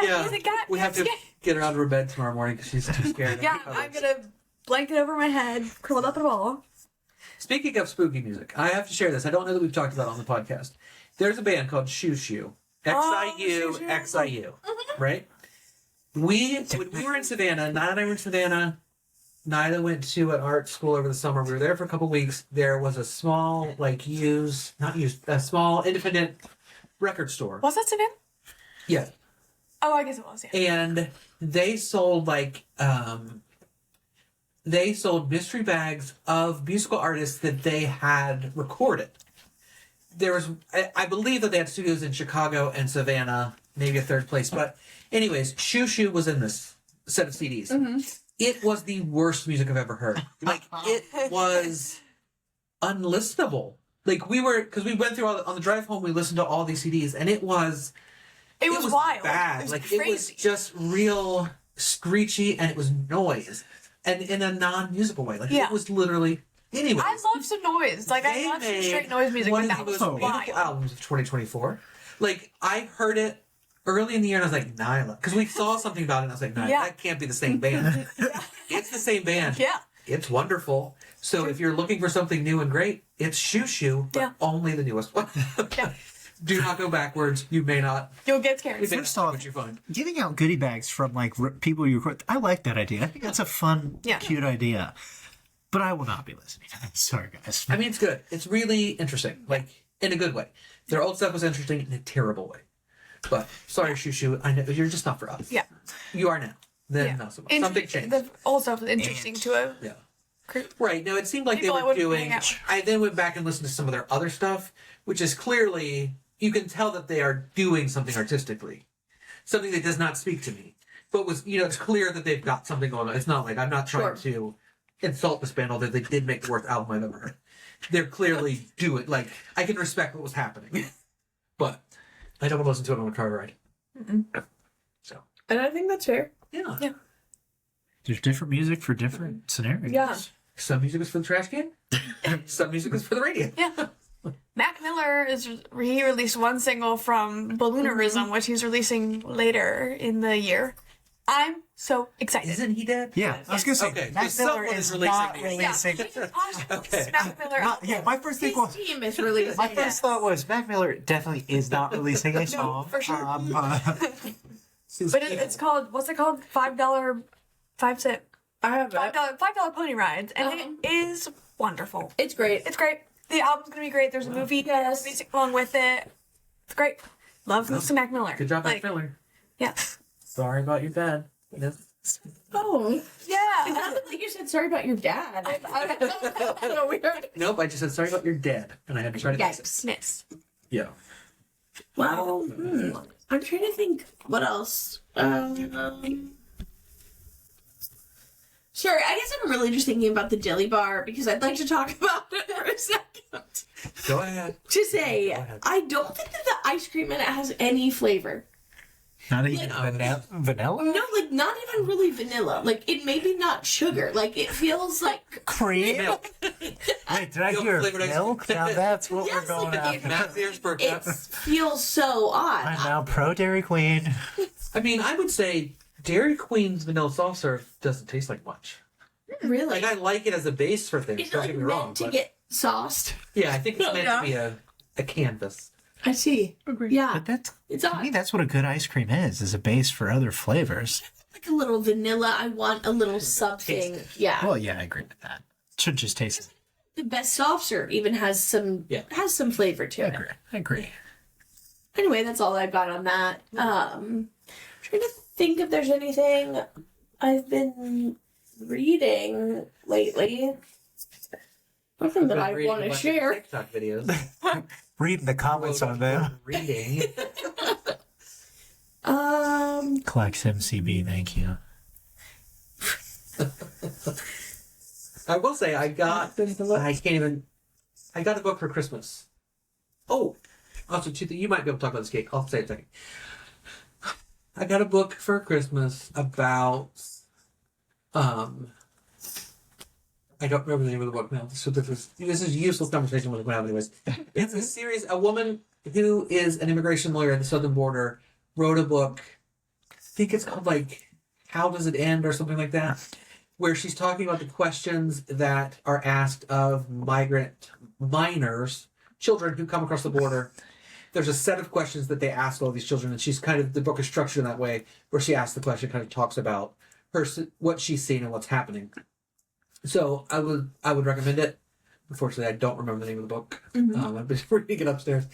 Speaker 1: yeah,
Speaker 5: music got
Speaker 1: we
Speaker 5: me
Speaker 1: have to
Speaker 5: scared.
Speaker 1: get her out of her bed tomorrow morning because she's too scared.
Speaker 5: Yeah, I'm gonna blanket over my head, curled up in a ball.
Speaker 1: Speaking of spooky music, I have to share this. I don't know that we've talked about it on the podcast. There's a band called Shoo Shoo. XIU,
Speaker 5: Shoo Shoo.
Speaker 1: XIU, right? When we were in Savannah, Nila and I were in Savannah. Nila went to an art school over the summer. We were there for a couple weeks. There was a small, a small independent record store.
Speaker 5: Was that Savannah?
Speaker 1: Yeah.
Speaker 5: Oh, I guess it was, yeah.
Speaker 1: And they sold mystery bags of musical artists that they had recorded. There was, I believe that they had studios in Chicago and Savannah, maybe a third place. But anyways, Shoo Shoo was in this set of CDs.
Speaker 5: Mm-hmm.
Speaker 1: It was the worst music I've ever heard. Like, it was unlistenable. Like, because we went through on the drive home, we listened to all these CDs, and it was
Speaker 5: wild.
Speaker 1: bad.
Speaker 5: It was
Speaker 1: Like,
Speaker 5: crazy.
Speaker 1: it was just real screechy, and it was noise. And in a non-musical way. Like,
Speaker 5: Yeah.
Speaker 1: it was literally... Anyway.
Speaker 5: I love some noise. Like, I love some straight noise music.
Speaker 1: one
Speaker 5: Like,
Speaker 1: of
Speaker 5: that
Speaker 1: the
Speaker 5: was
Speaker 1: most beautiful
Speaker 5: wild.
Speaker 1: albums of 2024. Like, I heard it early in the year, and I was like, Nila. Because we saw something about it, and I was like, Nila,
Speaker 5: Yeah.
Speaker 1: that can't be the same band. It's the same band.
Speaker 5: Yeah.
Speaker 1: It's wonderful. So if you're looking for something new and great, it's Shoo Shoo, but
Speaker 5: Yeah.
Speaker 1: only the newest one.
Speaker 5: Yeah.
Speaker 1: Do not go backwards. You may not.
Speaker 5: You'll get scared.
Speaker 1: You may
Speaker 3: First
Speaker 1: not
Speaker 3: off,
Speaker 1: what you find.
Speaker 3: Giving out goodie bags from like people you record. I like that idea. I think that's a fun,
Speaker 5: Yeah.
Speaker 3: cute idea. But I will not be listening. Sorry, guys.
Speaker 1: I mean, it's good. It's really interesting, like in a good way. Their old stuff was interesting in a terrible way. But sorry, Shushu, I know you're just not for us.
Speaker 5: Yeah.
Speaker 1: You are now. Then
Speaker 5: Yeah.
Speaker 1: not so much. Something changed.
Speaker 5: The old stuff was interesting to a
Speaker 1: Yeah.
Speaker 5: group.
Speaker 1: Right. No, it seemed like
Speaker 5: People
Speaker 1: they
Speaker 5: I
Speaker 1: were
Speaker 5: wouldn't
Speaker 1: doing.
Speaker 5: hang out with.
Speaker 1: I then went back and listened to some of their other stuff, which is clearly you can tell that they are doing something artistically, something that does not speak to me. But was it's clear that they've got something going on. It's not like I'm not trying to insult this band, although they did make the worst album I've ever heard. They're clearly doing like I can respect what was happening, but I don't want to listen to it on a car ride. So
Speaker 2: And I think that's fair.
Speaker 1: yeah.
Speaker 5: Yeah.
Speaker 3: There's different music for different scenarios.
Speaker 5: Yeah.
Speaker 1: Some music is for the trash can. Some music is for the radio.
Speaker 5: Yeah. Mac Miller he released one single from Balloonerism, which he's releasing later in the year. I'm so excited.
Speaker 1: Isn't he dead?
Speaker 3: Yeah, I was gonna say
Speaker 1: Okay,
Speaker 3: Mac
Speaker 1: so
Speaker 3: Miller
Speaker 1: someone
Speaker 3: is
Speaker 1: is
Speaker 3: not
Speaker 1: releasing
Speaker 3: releasing.
Speaker 1: Okay.
Speaker 5: Mac Miller.
Speaker 3: Yeah, my first thing
Speaker 2: His
Speaker 3: was
Speaker 2: team is releasing.
Speaker 3: my first thought was Mac Miller definitely is not releasing a song.
Speaker 5: for sure.
Speaker 3: But
Speaker 5: It's called, what's it called? $5, 5 cent,
Speaker 2: I have it.
Speaker 5: $5 pony rides. And it is wonderful.
Speaker 2: It's great.
Speaker 5: It's great. The album's gonna be great. There's a movie, music along with it. It's great. Love some Mac Miller.
Speaker 1: Good job,
Speaker 5: Like,
Speaker 1: Mac Miller.
Speaker 5: Yeah.
Speaker 1: Sorry about your dad.
Speaker 2: Oh,
Speaker 5: Yeah.
Speaker 2: I think you said sorry about your dad. So weird.
Speaker 1: Nope, I just said sorry about your dad, and I had to try to fix it.
Speaker 2: Yikes.
Speaker 5: Miss.
Speaker 1: Yeah.
Speaker 2: Well, I'm trying to think what else. Sure, I guess I'm really just thinking about the dilly bar because I'd like to talk about it for a second.
Speaker 1: Go ahead.
Speaker 2: To say,
Speaker 1: ahead.
Speaker 2: I don't think that the ice cream in it has any flavor.
Speaker 3: Not even vanilla?
Speaker 2: No, like not even really vanilla. Like it maybe not sugar. Like it feels like
Speaker 3: Cream?
Speaker 1: Milk.
Speaker 3: Wait, did I
Speaker 1: Milk
Speaker 3: hear
Speaker 1: flavored ice
Speaker 3: milk?
Speaker 1: cream.
Speaker 3: Now that's what
Speaker 2: Yes,
Speaker 3: we're going
Speaker 2: like
Speaker 3: after.
Speaker 1: Matt's ears perked
Speaker 2: it
Speaker 1: up.
Speaker 2: feels so odd.
Speaker 3: I'm now pro Dairy Queen.
Speaker 1: I mean, I would say Dairy Queen's vanilla soft serve doesn't taste like much.
Speaker 2: Really?
Speaker 1: Like I like it as a base for things.
Speaker 2: It's
Speaker 1: Don't
Speaker 2: like
Speaker 1: get me
Speaker 2: meant
Speaker 1: wrong.
Speaker 2: to
Speaker 1: but-
Speaker 2: get sauced.
Speaker 1: yeah, I think it's meant
Speaker 2: Yeah.
Speaker 1: to be a canvas.
Speaker 2: I see. Yeah.
Speaker 3: But that's
Speaker 2: It's
Speaker 3: to me
Speaker 2: odd.
Speaker 3: that's what a good ice cream is a base for other flavors.
Speaker 2: Like a little vanilla. I want a little something. Yeah.
Speaker 3: Well, yeah, I agree with that. Should just taste
Speaker 2: The best soft serve even has some flavor to
Speaker 3: I
Speaker 2: it.
Speaker 3: agree. I agree.
Speaker 2: Anyway, that's all I've got on that. Trying to think if there's anything I've been reading lately. Nothing that I
Speaker 1: Reading
Speaker 2: want
Speaker 1: a
Speaker 2: to
Speaker 1: bunch of
Speaker 2: share.
Speaker 1: TikTok videos.
Speaker 3: Reading the comments on them.
Speaker 1: Reading.
Speaker 3: Collects MCB, thank you.
Speaker 1: I will say I got I got a book for Christmas. Oh, also two things. You might be able to talk about this, Kate. I'll say it in a second. I got a book for Christmas about I don't remember the name of the book now. So this is useless conversation we're going to have anyways. It's a series. A woman who is an immigration lawyer at the southern border wrote a book. I think it's called like How Does It End or something like that, where she's talking about the questions that are asked of migrant minors, children who come across the border. There's a set of questions that they ask all these children, and she's kind of the book is structured in that way, where she asks the question, kind of talks about what she's seen and what's happening. So I would recommend it. Unfortunately, I don't remember the name of the book. I've been reading it upstairs,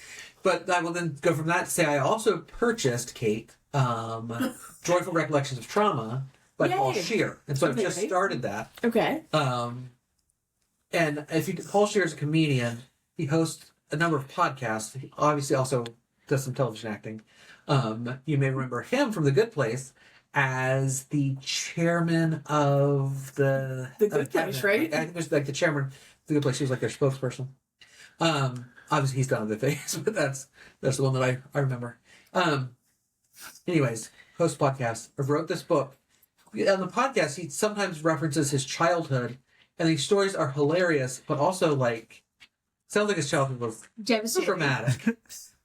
Speaker 1: but I will then go from that to say I also purchased Kate Joyful Recollections of Trauma by
Speaker 2: Yay.
Speaker 1: Paul Scheer, and so I've just
Speaker 2: Okay.
Speaker 1: started that.
Speaker 2: Okay.
Speaker 1: And if you Paul Scheer is a comedian, he hosts a number of podcasts. He obviously also does some television acting. You may remember him from The Good Place as the chairman of the
Speaker 2: Good Place, right?
Speaker 1: I think it was like the chairman of The Good Place. He was like their spokesperson. Obviously he's done other things, but that's the one that I remember. Anyways, host podcast. I wrote this book. On the podcast, he sometimes references his childhood, and these stories are hilarious, but also like sounds like his childhood was
Speaker 2: Devastating.
Speaker 1: traumatic.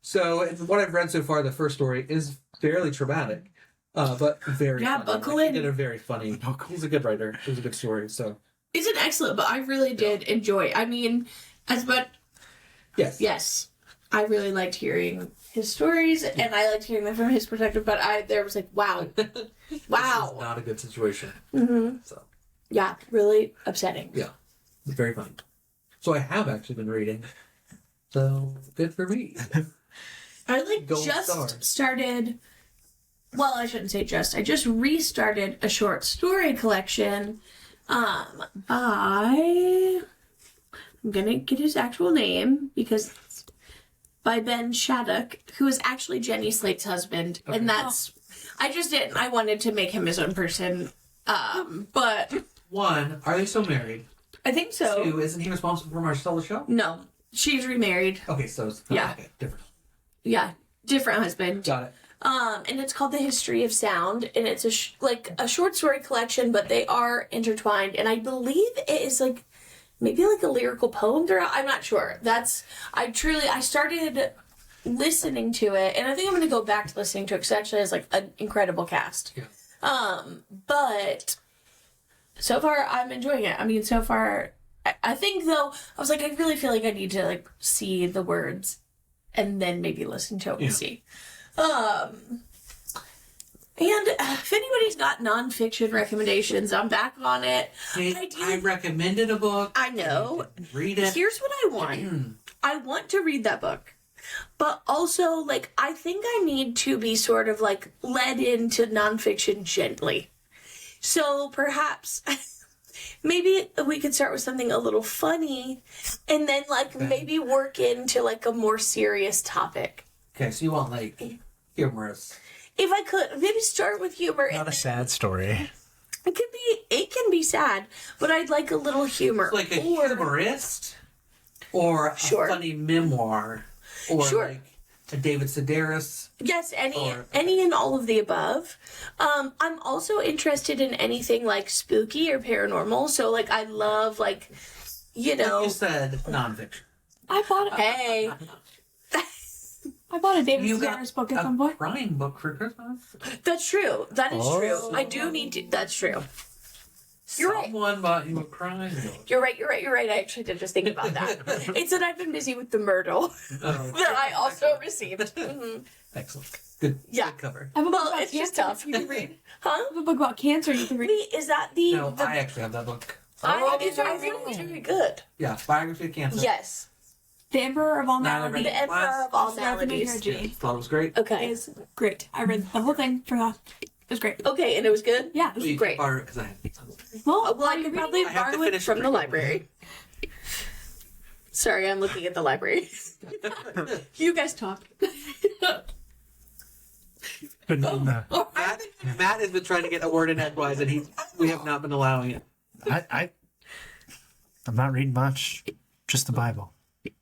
Speaker 1: So what I've read so far, the first story is fairly traumatic, but very
Speaker 2: Yeah,
Speaker 1: funny.
Speaker 2: buckle
Speaker 1: Like,
Speaker 2: in.
Speaker 1: He did a very funny. He's a good writer. It was a good story. So
Speaker 2: It's an excellent, but I really did enjoy. I mean, yes, I really liked hearing his stories, and I liked hearing them from his perspective. But there was like, wow,
Speaker 1: This is
Speaker 2: wow,
Speaker 1: not a good situation.
Speaker 2: hmm
Speaker 1: So
Speaker 2: yeah, really upsetting.
Speaker 1: yeah. It's very fun. So I have actually been reading. So good for me.
Speaker 2: I
Speaker 1: Gold
Speaker 2: just
Speaker 1: star.
Speaker 2: started. Well, I shouldn't say just. I just restarted a short story collection. I'm gonna get his actual name because it's by Ben Shattuck, who is actually Jenny Slate's husband,
Speaker 1: Okay.
Speaker 2: and that's. I just didn't. I wanted to make him his own person. But
Speaker 1: One, are they still married?
Speaker 2: I think so.
Speaker 1: Two, isn't he responsible for Marcella's show?
Speaker 2: No, she's remarried.
Speaker 1: Okay, so it's
Speaker 2: Yeah.
Speaker 1: okay, different.
Speaker 2: Yeah, different husband.
Speaker 1: Got it.
Speaker 2: And it's called The History of Sound, and it's a short story collection, but they are intertwined, and I believe it is maybe a lyrical poem throughout. I'm not sure. I started listening to it, and I think I'm going to go back to listening to it because it actually has an incredible cast.
Speaker 1: Yeah.
Speaker 2: But so far I'm enjoying it. I mean, so far I think though I was I really feel like I need to see the words and then maybe listen to it. We'll see. And if anybody's got nonfiction recommendations, I'm back on it.
Speaker 1: I recommended a book.
Speaker 2: I know.
Speaker 1: You can read it.
Speaker 2: Here's what I want. I want to read that book. But also, I think I need to be sort of led into nonfiction gently. So perhaps maybe we could start with something a little funny and then maybe work into a more serious topic.
Speaker 1: Okay, so you want humorous.
Speaker 2: If I could, maybe start with humor.
Speaker 3: Not a sad story.
Speaker 2: It can be sad, but I'd like a little humor.
Speaker 1: Like a humorist or a
Speaker 2: Sure.
Speaker 1: funny memoir or
Speaker 2: Sure.
Speaker 1: a David Sedaris.
Speaker 2: Yes, any
Speaker 1: Or-
Speaker 2: and all of the above. I'm also interested in anything spooky or paranormal. So I love
Speaker 1: You said nonfiction.
Speaker 5: I bought
Speaker 2: hey,
Speaker 5: I bought a David
Speaker 1: You got
Speaker 5: Sedaris book at
Speaker 1: a
Speaker 5: some point.
Speaker 1: crying book for Christmas.
Speaker 2: that's true. That is
Speaker 3: Oh.
Speaker 2: true. I do need to. That's true. You're right.
Speaker 1: Someone bought you a crying book.
Speaker 2: You're right. I actually did just think about that. It's that I've been busy with the Myrtle
Speaker 1: Oh,
Speaker 2: that I also received. Mhm.
Speaker 1: excellent. Good.
Speaker 2: Yeah.
Speaker 1: Good cover.
Speaker 5: I have a book
Speaker 2: Well,
Speaker 5: about
Speaker 2: it's just
Speaker 5: cancer
Speaker 2: tough.
Speaker 5: you can read. I
Speaker 2: Huh?
Speaker 5: have a book about cancer you can read.
Speaker 2: Wait, is that the?
Speaker 1: No,
Speaker 2: the
Speaker 1: I actually have that book.
Speaker 2: I
Speaker 5: Oh,
Speaker 2: think it's
Speaker 5: really?
Speaker 2: very good.
Speaker 1: Yeah, Biography of Cancer.
Speaker 2: Yes,
Speaker 5: The Emperor of All
Speaker 1: Not
Speaker 5: Maladies.
Speaker 2: the Emperor of all maladies.
Speaker 5: Maladies.
Speaker 1: Thought it was great.
Speaker 2: Okay.
Speaker 5: Is great. I read the whole thing for that. It was great.
Speaker 2: Okay, and it was good.
Speaker 5: Yeah.
Speaker 1: You can
Speaker 2: Great.
Speaker 1: borrow it 'cause I have
Speaker 5: Well,
Speaker 2: Well, I could probably
Speaker 1: I have to
Speaker 2: borrow it
Speaker 1: finish
Speaker 2: from the
Speaker 1: reading.
Speaker 2: library. Sorry, I'm looking at the library. You guys talk.
Speaker 3: But no,
Speaker 1: Matt has been trying to get a word in edgewise, and we have not been allowing it.
Speaker 3: I'm not reading much. Just the Bible.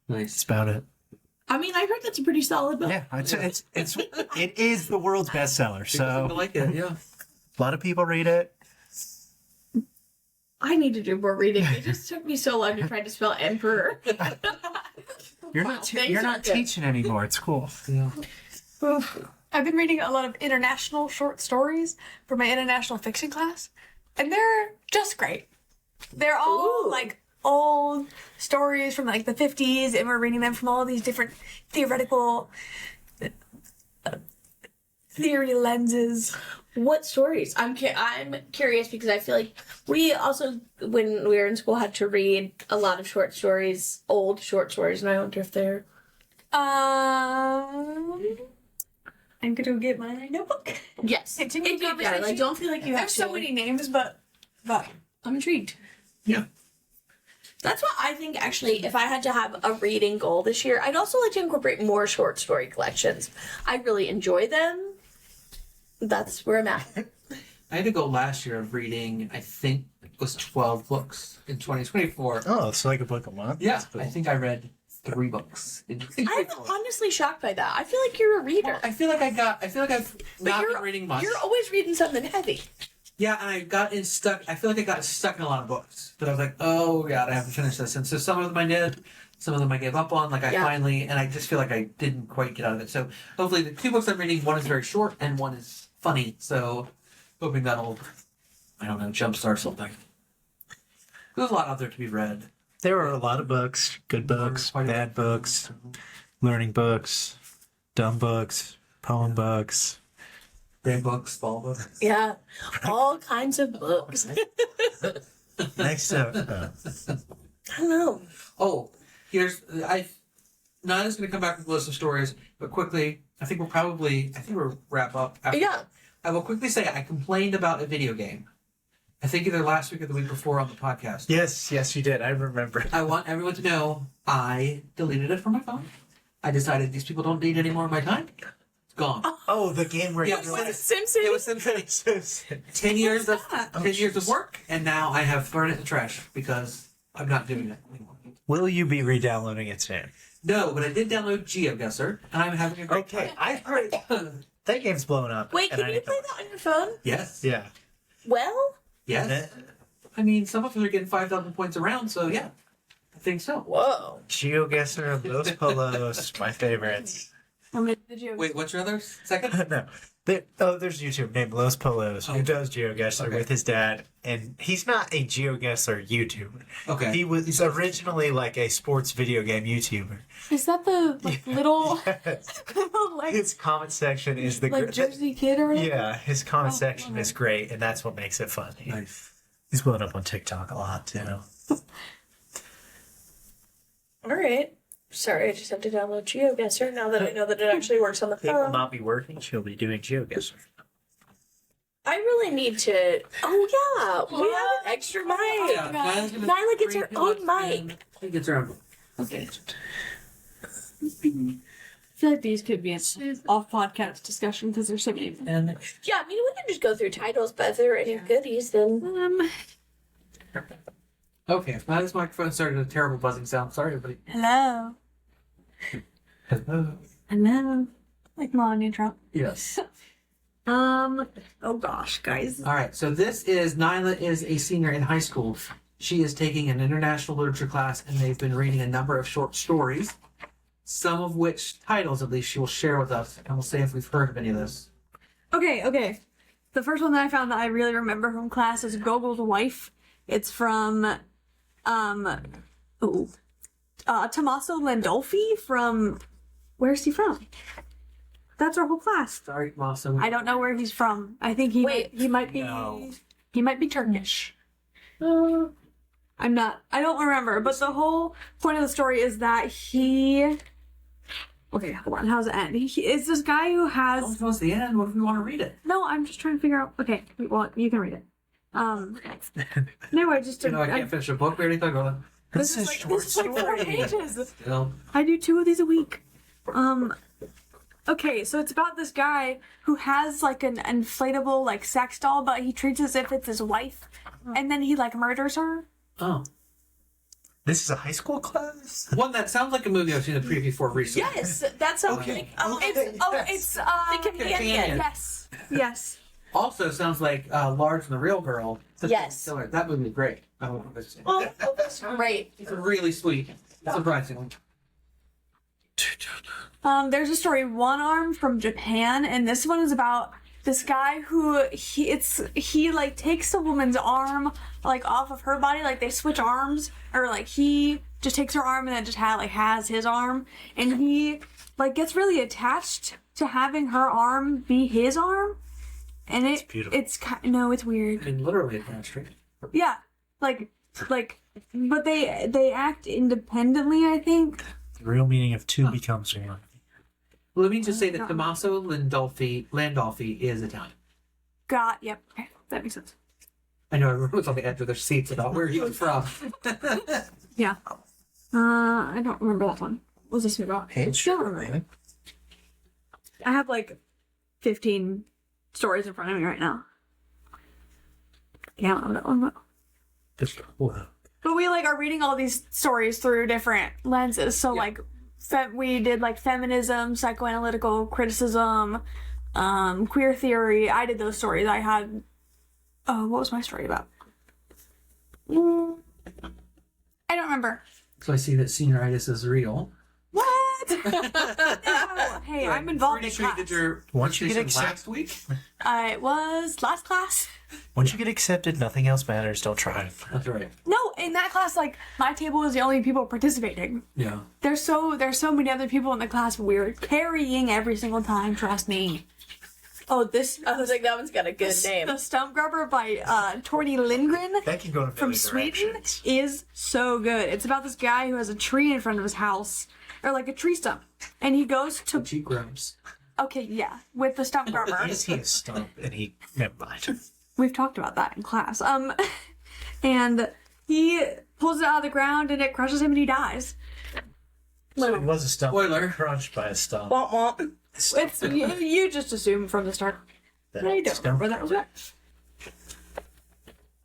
Speaker 1: Nice.
Speaker 3: That's about it.
Speaker 2: I mean, I heard that's a pretty solid book.
Speaker 3: Yeah, it is the world's bestseller.
Speaker 1: People seem to
Speaker 3: So
Speaker 1: like it. Yeah.
Speaker 3: a lot of people read it.
Speaker 2: I need to do more reading. It just took me so long to try to spell emperor.
Speaker 3: You're
Speaker 2: Wow,
Speaker 3: not
Speaker 2: thanks,
Speaker 3: you're not
Speaker 2: Doctor.
Speaker 3: teaching anymore. It's cool.
Speaker 1: Yeah.
Speaker 5: I've been reading a lot of international short stories for my international fiction class, and they're just great. They're all
Speaker 2: Ooh.
Speaker 5: old stories from the 50s, and we're reading them from all these different theoretical theory lenses.
Speaker 2: What stories? I'm curious because I feel like we also, when we were in school, had to read a lot of short stories, old short stories, and I wonder if they're.
Speaker 5: I'm gonna get my notebook.
Speaker 2: Yes.
Speaker 5: Continue
Speaker 2: If you
Speaker 5: conversation.
Speaker 2: I don't feel like you have
Speaker 5: There's
Speaker 2: to.
Speaker 5: so many names, but
Speaker 2: I'm intrigued.
Speaker 1: Yeah.
Speaker 2: That's what I think, actually, if I had to have a reading goal this year, I'd also like to incorporate more short story collections. I really enjoy them. That's where I'm at.
Speaker 1: I had to go last year of reading, I think it was 12 books in 2024.
Speaker 3: Oh, it's like a book a month.
Speaker 1: Yeah,
Speaker 3: That's cool.
Speaker 1: I think I read 3 books in
Speaker 2: I'm
Speaker 1: 2024.
Speaker 2: honestly shocked by that. I feel like you're a reader.
Speaker 1: I feel like I've
Speaker 2: But
Speaker 1: not
Speaker 2: you're,
Speaker 1: been reading much.
Speaker 2: You're always reading something heavy.
Speaker 1: Yeah, and I feel like I got stuck in a lot of books. But I was like, oh god, I have to finish this. And so some of them I did, some of them I gave up on. And I just feel like I didn't quite get out of it. So hopefully the 2 books I'm reading, one is very short and one is funny. So hoping that'll, I don't know, jumpstart something. There's a lot out there to be read.
Speaker 3: There are a lot of books, good books, bad books, learning books, dumb books, poem books.
Speaker 1: Big books, small books.
Speaker 2: Yeah. All kinds of books.
Speaker 3: Next up,
Speaker 2: I don't know.
Speaker 1: Oh, Nana's going to come back with a list of stories, but quickly, I think we'll wrap up. After
Speaker 2: Yeah.
Speaker 1: that. I will quickly say I complained about a video game. I think either last week or the week before on the podcast.
Speaker 3: Yes, you did. I remember.
Speaker 1: I want everyone to know I deleted it from my phone. I decided these people don't need any more of my time. It's gone.
Speaker 3: Oh, the game where
Speaker 1: Yeah,
Speaker 3: you
Speaker 2: Was it SimCity?
Speaker 1: It was SimCity. 10 years of work, and now I have thrown it in the trash because I'm not doing it anymore.
Speaker 3: Will you be re-downloading it soon?
Speaker 1: No, but I did download GeoGuessr, and I'm having a great
Speaker 3: Okay, I've heard that game's blown up.
Speaker 2: Wait,
Speaker 3: and
Speaker 2: can
Speaker 3: I
Speaker 2: you
Speaker 3: need
Speaker 2: play
Speaker 3: to-
Speaker 2: that on your phone?
Speaker 1: Yes.
Speaker 3: Yeah.
Speaker 2: Well,
Speaker 1: Yes. I mean, some of them are getting 5,000 points around, so yeah. I think so.
Speaker 2: whoa.
Speaker 3: GeoGuessr, Los Polos, my favorites.
Speaker 5: Did you?
Speaker 1: Wait, what's your other second?
Speaker 3: No. There's a YouTuber named Los Polos who does GeoGuessr with his dad, and he's not a GeoGuessr YouTuber.
Speaker 1: Okay.
Speaker 3: He was originally like a sports video game YouTuber.
Speaker 5: Is that the little like
Speaker 3: His comment section is the
Speaker 5: like Jersey kid or whatever?
Speaker 3: yeah, his comment section is great, and that's what makes it funny.
Speaker 1: Nice.
Speaker 3: He's blown up on TikTok a lot too.
Speaker 2: All right. Sorry, I just have to download GeoGuessr now that I know that it actually works on the
Speaker 3: It will
Speaker 2: phone.
Speaker 3: not be working. She'll be doing GeoGuessr.
Speaker 2: I really need to. Oh yeah, we have an extra mic.
Speaker 1: Yeah, Nyla's gonna
Speaker 2: Nyla gets her
Speaker 1: bring
Speaker 2: own
Speaker 1: him up,
Speaker 2: mic.
Speaker 1: and She gets her own.
Speaker 5: Okay. I feel like these could be an off podcast discussion because there's so many.
Speaker 1: And
Speaker 2: Yeah, I mean we can just go through titles, but if there are any goodies, then
Speaker 1: okay, Nyla's microphone started a terrible buzzing sound. Sorry, everybody.
Speaker 5: Hello.
Speaker 1: Hello.
Speaker 5: Hello. Like Melania Trump.
Speaker 1: Yes.
Speaker 5: Oh gosh, guys.
Speaker 1: All right, so Nyla is a senior in high school. She is taking an international literature class, and they've been reading a number of short stories, some of which titles, at least, she will share with us, and we'll say if we've heard of any of this.
Speaker 5: Okay. The first one that I found that I really remember from class is Gogol's Wife. It's from Tommaso Landolfi from where's he from? That's our whole class.
Speaker 1: Sorry, Masa.
Speaker 5: I don't know where he's from. I think he might be
Speaker 3: No.
Speaker 5: he might be Turkish. I don't remember, but the whole point of the story is that he okay, hold on, how's it end? He is this guy who
Speaker 1: Don't
Speaker 5: has
Speaker 1: tell us the end. What if we want to read it?
Speaker 5: no, I'm just trying to figure out okay, well you can read it. No, I just
Speaker 1: You know, I can't finish a book. We already talked about
Speaker 3: This is short
Speaker 5: this is like 4
Speaker 3: story.
Speaker 5: pages.
Speaker 1: it. You know?
Speaker 5: I do 2 of these a week. Okay, so it's about this guy who has like an inflatable like sex doll, but he treats it as if it's his wife, and then he like murders her.
Speaker 1: Oh.
Speaker 3: This is a high school class?
Speaker 1: One that sounds like a movie I've seen the preview for recently.
Speaker 2: yes, that's something.
Speaker 1: Okay.
Speaker 5: It's
Speaker 2: The Companion.
Speaker 5: yes.
Speaker 1: Also sounds like Large and the Real Girl.
Speaker 2: Yes.
Speaker 1: Killer. That movie is great. I don't know if it's
Speaker 2: Oh, that's great.
Speaker 1: It's really sweet. Surprisingly.
Speaker 5: There's a story One Arm from Japan, and this one is about this guy who he like takes a woman's arm like off of her body, like they switch arms, or like he just takes her arm and then just has his arm, and he like gets really attached to having her arm be his arm, and
Speaker 3: It's beautiful.
Speaker 5: it's weird.
Speaker 1: I mean, literally attached, right?
Speaker 5: Yeah, like, but they act independently, I think.
Speaker 3: The real meaning of two becomes one.
Speaker 1: Well, let me just say that Tommaso Landolfi is Italian.
Speaker 5: Yep. Okay, that makes sense.
Speaker 1: I know everyone was on the edge of their seats about where he was from.
Speaker 5: Yeah. I don't remember that one. What was this about? I have like 15 stories in front of me right now. Yeah, I don't know that one. But we like are reading all these stories through different lenses. So like, we did like feminism, psychoanalytical criticism, queer theory. I did those stories. I had. Oh, what was my story about? I don't remember.
Speaker 1: So I see that senioritis is real.
Speaker 5: What? No. Hey, I'm involved in
Speaker 1: Pretty sure you
Speaker 5: class.
Speaker 1: did your
Speaker 3: Once you get
Speaker 1: presentation
Speaker 3: accept-
Speaker 1: last week.
Speaker 5: It was last class.
Speaker 3: Once you get accepted, nothing else matters. Don't try.
Speaker 1: That's right.
Speaker 5: No, in that class, like my table was the only people participating.
Speaker 1: Yeah.
Speaker 5: There's so many other people in the class. We're carrying every single time. Trust me. Oh, this
Speaker 2: I was like, that one's got a good name.
Speaker 5: The Stump Grubber by Torny Lindgren
Speaker 3: That can go in a
Speaker 5: from
Speaker 3: million
Speaker 5: Sweden
Speaker 3: directions.
Speaker 5: is so good. It's about this guy who has a tree in front of his house, or like a tree stump, and he goes to
Speaker 1: Cheek grubs.
Speaker 5: okay, yeah, with the Stump Grubber.
Speaker 3: Is he a stump? And he never mind.
Speaker 5: We've talked about that in class. And he pulls it out of the ground and it crushes him and he dies.
Speaker 3: So it was a stump.
Speaker 1: Spoiler.
Speaker 3: Crunched by a stump.
Speaker 2: Womp womp.
Speaker 5: It's you just assume from the start.
Speaker 3: That
Speaker 5: I don't remember that was what.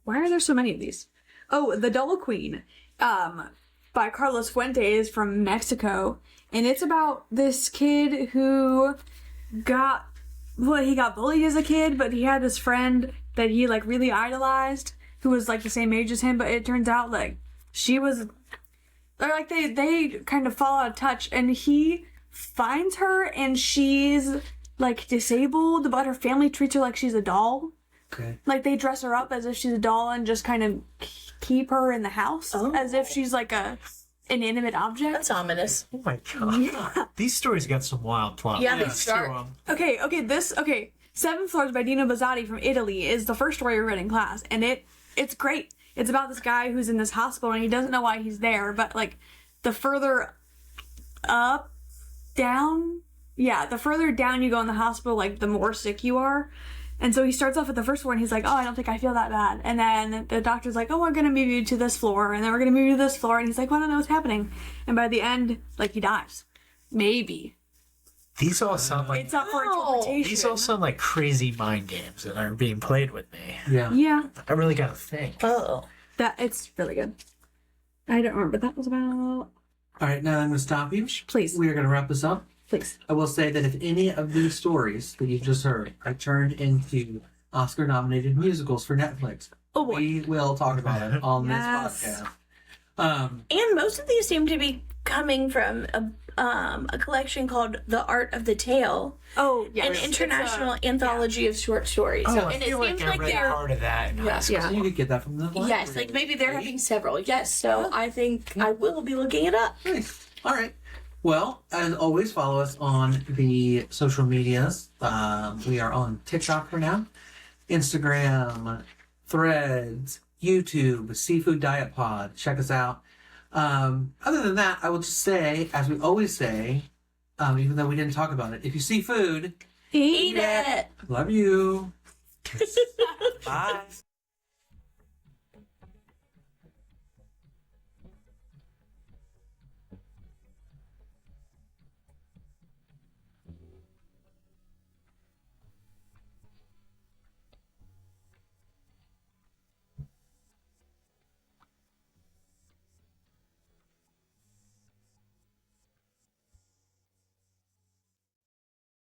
Speaker 5: Why are there so many of these? Oh, The Double Queen, by Carlos Fuentes from Mexico, and it's about this kid who he got bullied as a kid, but he had this friend that he like really idolized, who was like the same age as him, but it turns out like she was, or like they kind of fall out of touch, and he finds her and she's like disabled, but her family treats her like she's a doll.
Speaker 1: Okay.
Speaker 5: Like they dress her up as if she's a doll and just kind of keep her in the house as if she's like a inanimate object.
Speaker 2: That's ominous.
Speaker 3: Oh my god.
Speaker 5: Yeah.
Speaker 3: These stories got some wild plot.
Speaker 2: Yeah, they
Speaker 3: points to
Speaker 2: start-
Speaker 3: 'em.
Speaker 5: Okay, Seven Floors by Dino Buzzati from Italy is the first story we read in class, and it's great. It's about this guy who's in this hospital and he doesn't know why he's there, but like the further the further down you go in the hospital, like the more sick you are. And so he starts off at the first floor and he's like, oh, I don't think I feel that bad. And then the doctor's like, oh, we're going to move you to this floor. And then we're going to move you to this floor. And he's like, well, I don't know what's happening. And by the end, like, he dies. Maybe.
Speaker 3: These all sound like
Speaker 5: It's up for
Speaker 2: No.
Speaker 5: interpretation.
Speaker 3: these all sound like crazy mind games that are being played with me.
Speaker 1: Yeah.
Speaker 5: Yeah,
Speaker 3: I really gotta think.
Speaker 2: Oh.
Speaker 5: it's really good. I don't remember what that was about.
Speaker 1: All right, now I'm going to stop you.
Speaker 5: Please.
Speaker 1: We are going to wrap this up.
Speaker 5: Please.
Speaker 1: I will say that if any of these stories that you've just heard are turned into Oscar-nominated musicals for Netflix,
Speaker 5: Oh, boy.
Speaker 1: we will talk about it on
Speaker 5: Yes.
Speaker 1: this podcast.
Speaker 2: And most of these seem to be coming from a collection called The Art of the Tale,
Speaker 5: Oh, yeah.
Speaker 2: an international anthology of short stories.
Speaker 3: Oh, I
Speaker 2: and it
Speaker 3: feel
Speaker 2: seems
Speaker 3: like I
Speaker 2: like
Speaker 3: read
Speaker 2: they're
Speaker 3: part of that in high school.
Speaker 5: Yeah.
Speaker 1: So you could get that from the library.
Speaker 2: yes, like maybe they're having several. Yes, so I think I will be looking it up.
Speaker 1: Nice. All right. Well, as always, follow us on the social medias. We are on TikTok for now, Instagram, Threads, YouTube, Seafood Diet Pod. Check us out. Other than that, I will just say, as we always say, even though we didn't talk about it, if you see food,
Speaker 2: Eat it.
Speaker 1: love you.
Speaker 3: Bye.